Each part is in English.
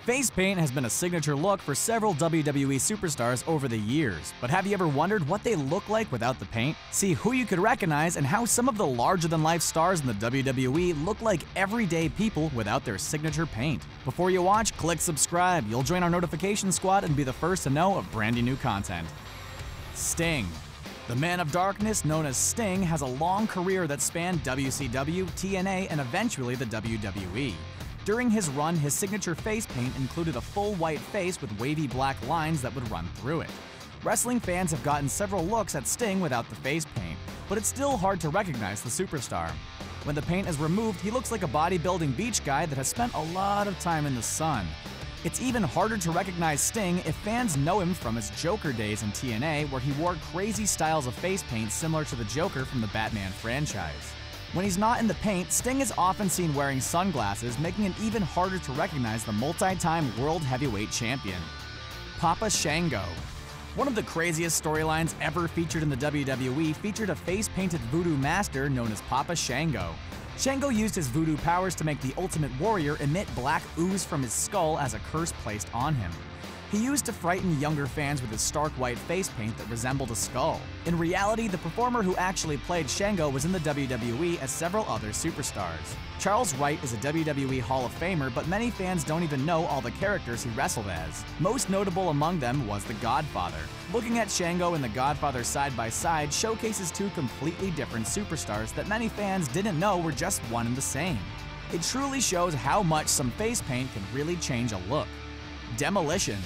Face paint has been a signature look for several WWE superstars over the years, but have you ever wondered what they look like without the paint? See who you could recognize and how some of the larger-than-life stars in the WWE look like everyday people without their signature paint. Before you watch, click subscribe. You'll join our notification squad and be the first to know of brand new content. Sting. The Man of Darkness, known as Sting, has a long career that spanned WCW, TNA, and eventually the WWE. During his run, his signature face paint included a full white face with wavy black lines that would run through it. Wrestling fans have gotten several looks at Sting without the face paint, but it's still hard to recognize the superstar. When the paint is removed, he looks like a bodybuilding beach guy that has spent a lot of time in the sun. It's even harder to recognize Sting if fans know him from his Joker days in TNA, where he wore crazy styles of face paint similar to the Joker from the Batman franchise. When he's not in the paint, Sting is often seen wearing sunglasses, making it even harder to recognize the multi-time World Heavyweight Champion. Papa Shango. One of the craziest storylines ever featured in the WWE featured a face-painted voodoo master known as Papa Shango. Shango used his voodoo powers to make the Ultimate Warrior emit black ooze from his skull as a curse placed on him. He used to frighten younger fans with his stark white face paint that resembled a skull. In reality, the performer who actually played Shango was in the WWE as several other superstars. Charles Wright is a WWE Hall of Famer, but many fans don't even know all the characters he wrestled as. Most notable among them was The Godfather. Looking at Shango and The Godfather side by side showcases two completely different superstars that many fans didn't know were just one and the same. It truly shows how much some face paint can really change a look. Demolition.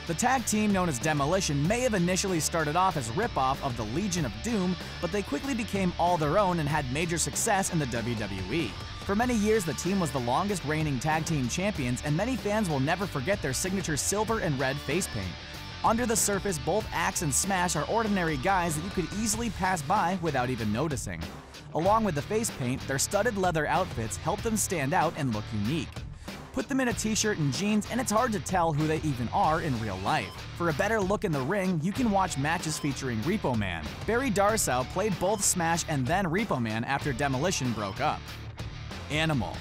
The tag team known as Demolition may have initially started off as rip-off of the Legion of Doom, but they quickly became all their own and had major success in the WWE. For many years, the team was the longest reigning tag team champions, and many fans will never forget their signature silver and red face paint. Under the surface, both Axe and Smash are ordinary guys that you could easily pass by without even noticing. Along with the face paint, their studded leather outfits help them stand out and look unique. Put them in a t-shirt and jeans and it's hard to tell who they even are in real life. For a better look in the ring, you can watch matches featuring Repo Man. Barry Darsow played both Smash and then Repo Man after Demolition broke up. Animal.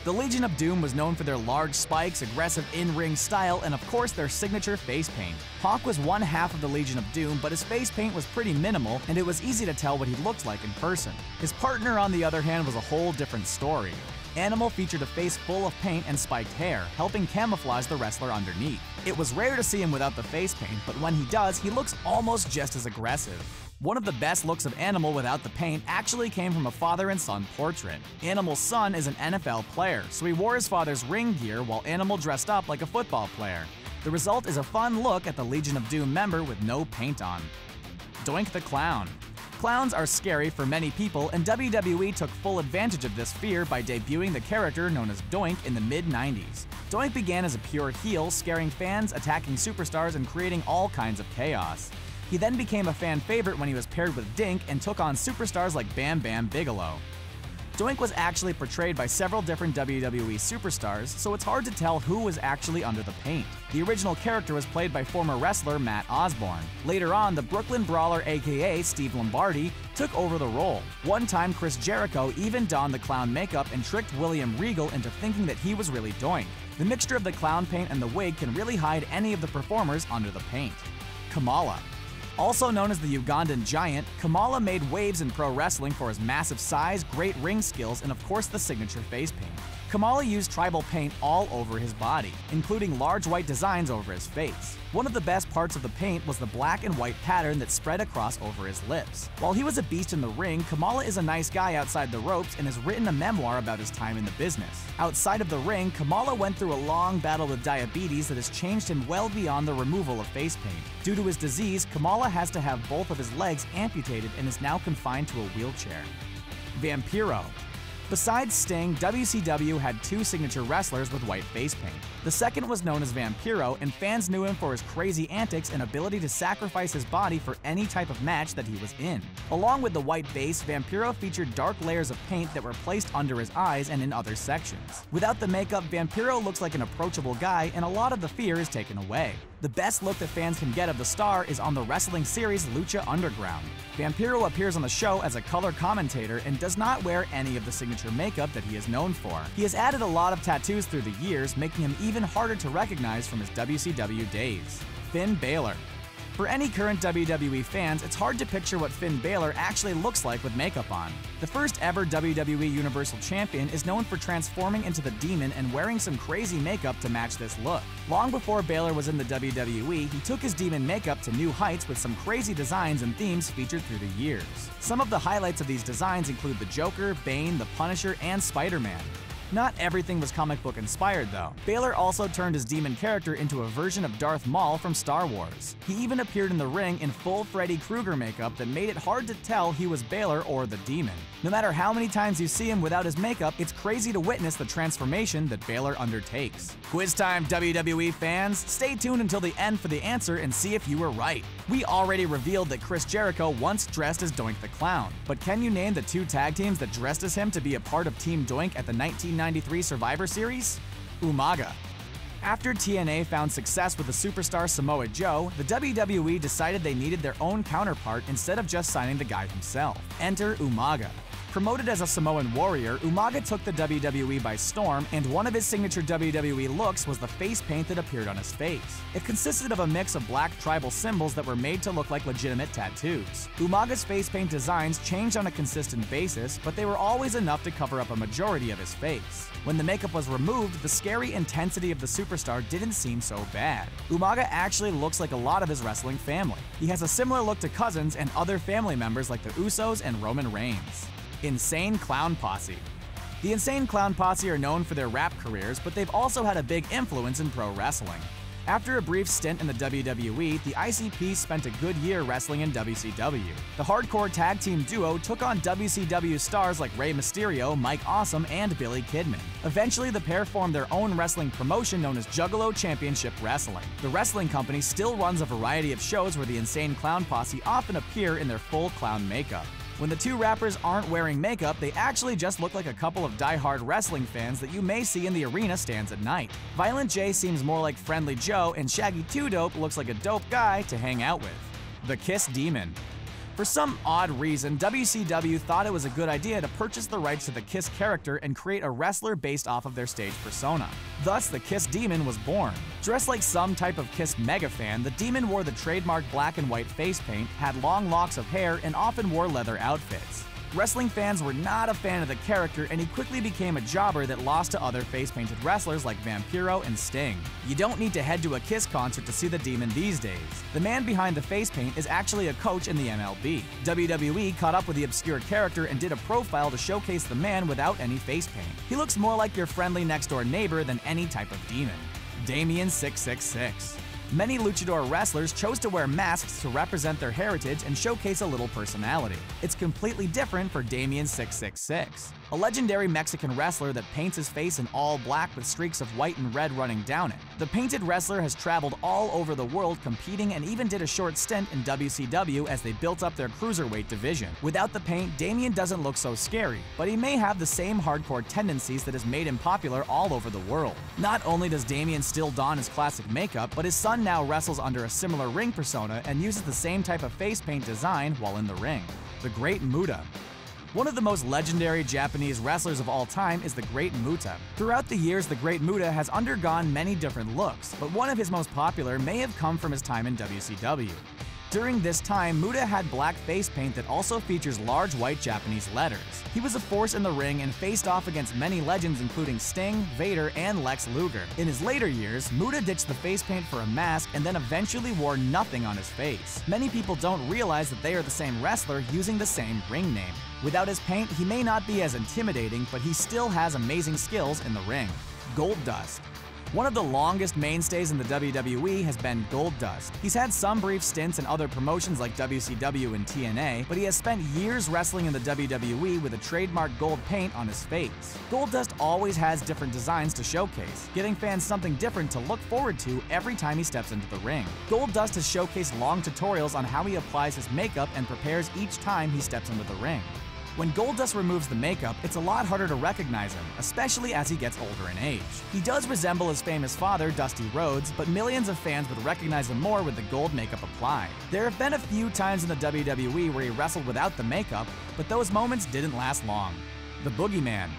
The Legion of Doom was known for their large spikes, aggressive in-ring style, and of course their signature face paint. Hawk was one half of the Legion of Doom, but his face paint was pretty minimal and it was easy to tell what he looked like in person. His partner, on the other hand, was a whole different story. Animal featured a face full of paint and spiked hair, helping camouflage the wrestler underneath. It was rare to see him without the face paint, but when he does, he looks almost just as aggressive. One of the best looks of Animal without the paint actually came from a father and son portrait. Animal's son is an NFL player, so he wore his father's ring gear while Animal dressed up like a football player. The result is a fun look at the Legion of Doom member with no paint on. Doink the Clown. Clowns are scary for many people, and WWE took full advantage of this fear by debuting the character known as Doink in the mid-90s. Doink began as a pure heel, scaring fans, attacking superstars, and creating all kinds of chaos. He then became a fan favorite when he was paired with Dink and took on superstars like Bam Bam Bigelow. Doink was actually portrayed by several different WWE superstars, so it's hard to tell who was actually under the paint. The original character was played by former wrestler Matt Osborne. Later on, the Brooklyn Brawler aka Steve Lombardi took over the role. One time, Chris Jericho even donned the clown makeup and tricked William Regal into thinking that he was really Doink. The mixture of the clown paint and the wig can really hide any of the performers under the paint. Kamala. Also known as the Ugandan Giant, Kamala made waves in pro wrestling for his massive size, great ring skills, and of course the signature face paint. Kamala used tribal paint all over his body, including large white designs over his face. One of the best parts of the paint was the black and white pattern that spread across over his lips. While he was a beast in the ring, Kamala is a nice guy outside the ropes and has written a memoir about his time in the business. Outside of the ring, Kamala went through a long battle with diabetes that has changed him well beyond the removal of face paint. Due to his disease, Kamala has to have both of his legs amputated and is now confined to a wheelchair. Vampiro. Besides Sting, WCW had two signature wrestlers with white face paint. The second was known as Vampiro, and fans knew him for his crazy antics and ability to sacrifice his body for any type of match that he was in. Along with the white base, Vampiro featured dark layers of paint that were placed under his eyes and in other sections. Without the makeup, Vampiro looks like an approachable guy, and a lot of the fear is taken away. The best look that fans can get of the star is on the wrestling series Lucha Underground. Vampiro appears on the show as a color commentator and does not wear any of the signature signature makeup that he is known for. He has added a lot of tattoos through the years, making him even harder to recognize from his WCW days. Finn Balor. For any current WWE fans, it's hard to picture what Finn Balor actually looks like with makeup on. The first ever WWE Universal Champion is known for transforming into the Demon and wearing some crazy makeup to match this look. Long before Balor was in the WWE, he took his Demon makeup to new heights with some crazy designs and themes featured through the years. Some of the highlights of these designs include the Joker, Bane, the Punisher, and Spider-Man. Not everything was comic book inspired though. Balor also turned his demon character into a version of Darth Maul from Star Wars. He even appeared in the ring in full Freddy Krueger makeup that made it hard to tell he was Balor or the demon. No matter how many times you see him without his makeup, it's crazy to witness the transformation that Balor undertakes. Quiz time, WWE fans! Stay tuned until the end for the answer and see if you were right. We already revealed that Chris Jericho once dressed as Doink the Clown, but can you name the 2 tag teams that dressed as him to be a part of Team Doink at the 1993 Survivor Series? Umaga. After TNA found success with the superstar Samoa Joe, the WWE decided they needed their own counterpart instead of just signing the guy himself. Enter Umaga. Promoted as a Samoan warrior, Umaga took the WWE by storm, and one of his signature WWE looks was the face paint that appeared on his face. It consisted of a mix of black tribal symbols that were made to look like legitimate tattoos. Umaga's face paint designs changed on a consistent basis, but they were always enough to cover up a majority of his face. When the makeup was removed, the scary intensity of the superstar didn't seem so bad. Umaga actually looks like a lot of his wrestling family. He has a similar look to cousins and other family members like the Usos and Roman Reigns. Insane Clown Posse. The Insane Clown Posse are known for their rap careers, but they've also had a big influence in pro wrestling. After a brief stint in the WWE, the ICP spent a good year wrestling in WCW. The hardcore tag team duo took on WCW stars like Rey Mysterio, Mike Awesome, and Billy Kidman. Eventually, the pair formed their own wrestling promotion known as Juggalo Championship Wrestling. The wrestling company still runs a variety of shows where the Insane Clown Posse often appear in their full clown makeup. When the 2 rappers aren't wearing makeup, they actually just look like a couple of die-hard wrestling fans that you may see in the arena stands at night. Violent J seems more like Friendly Joe, and Shaggy 2 Dope looks like a dope guy to hang out with. The Kiss Demon. For some odd reason, WCW thought it was a good idea to purchase the rights to the Kiss character and create a wrestler based off of their stage persona. Thus, the Kiss Demon was born. Dressed like some type of Kiss mega fan, the Demon wore the trademark black and white face paint, had long locks of hair, and often wore leather outfits. Wrestling fans were not a fan of the character, and he quickly became a jobber that lost to other face-painted wrestlers like Vampiro and Sting. You don't need to head to a Kiss concert to see the Demon these days. The man behind the face paint is actually a coach in the MLB. WWE caught up with the obscure character and did a profile to showcase the man without any face paint. He looks more like your friendly next-door neighbor than any type of demon. Damien 666. Many luchador wrestlers chose to wear masks to represent their heritage and showcase a little personality. It's completely different for Damien 666, a legendary Mexican wrestler that paints his face in all black with streaks of white and red running down it. The painted wrestler has traveled all over the world competing and even did a short stint in WCW as they built up their cruiserweight division. Without the paint, Damien doesn't look so scary, but he may have the same hardcore tendencies that has made him popular all over the world. Not only does Damien still don his classic makeup, but his son now wrestles under a similar ring persona and uses the same type of face paint design while in the ring. The Great Muta. One of the most legendary Japanese wrestlers of all time is the Great Muta. Throughout the years, the Great Muta has undergone many different looks, but one of his most popular may have come from his time in WCW. During this time, Muta had black face paint that also features large white Japanese letters. He was a force in the ring and faced off against many legends including Sting, Vader, and Lex Luger. In his later years, Muta ditched the face paint for a mask and then eventually wore nothing on his face. Many people don't realize that they are the same wrestler using the same ring name. Without his paint, he may not be as intimidating, but he still has amazing skills in the ring. Goldust. One of the longest mainstays in the WWE has been Goldust. He's had some brief stints in other promotions like WCW and TNA, but he has spent years wrestling in the WWE with a trademark gold paint on his face. Goldust always has different designs to showcase, giving fans something different to look forward to every time he steps into the ring. Goldust has showcased long tutorials on how he applies his makeup and prepares each time he steps into the ring. When Goldust removes the makeup, it's a lot harder to recognize him, especially as he gets older in age. He does resemble his famous father, Dusty Rhodes, but millions of fans would recognize him more with the gold makeup applied. There have been a few times in the WWE where he wrestled without the makeup, but those moments didn't last long. The Boogeyman.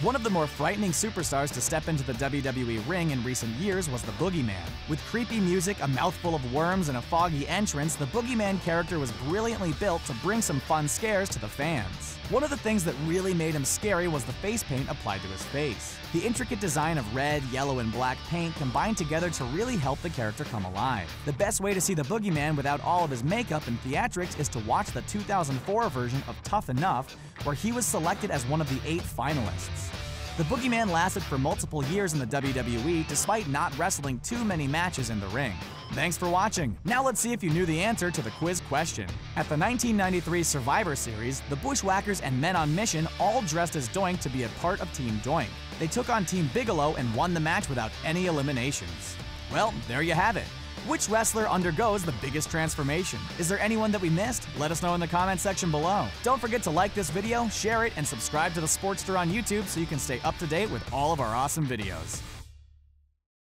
One of the more frightening superstars to step into the WWE ring in recent years was the Boogeyman. With creepy music, a mouthful of worms, and a foggy entrance, the Boogeyman character was brilliantly built to bring some fun scares to the fans. One of the things that really made him scary was the face paint applied to his face. The intricate design of red, yellow, and black paint combined together to really help the character come alive. The best way to see the Boogeyman without all of his makeup and theatrics is to watch the 2004 version of Tough Enough, where he was selected as one of the 8 finalists. The Boogeyman lasted for multiple years in the WWE despite not wrestling too many matches in the ring. Thanks for watching. Now let's see if you knew the answer to the quiz question. At the 1993 Survivor Series, the Bushwhackers and Men on Mission all dressed as Doink to be a part of Team Doink. They took on Team Bigelow and won the match without any eliminations. Well, there you have it. Which wrestler undergoes the biggest transformation? Is there anyone that we missed? Let us know in the comment section below. Don't forget to like this video, share it, and subscribe to the Sportster on YouTube so you can stay up to date with all of our awesome videos.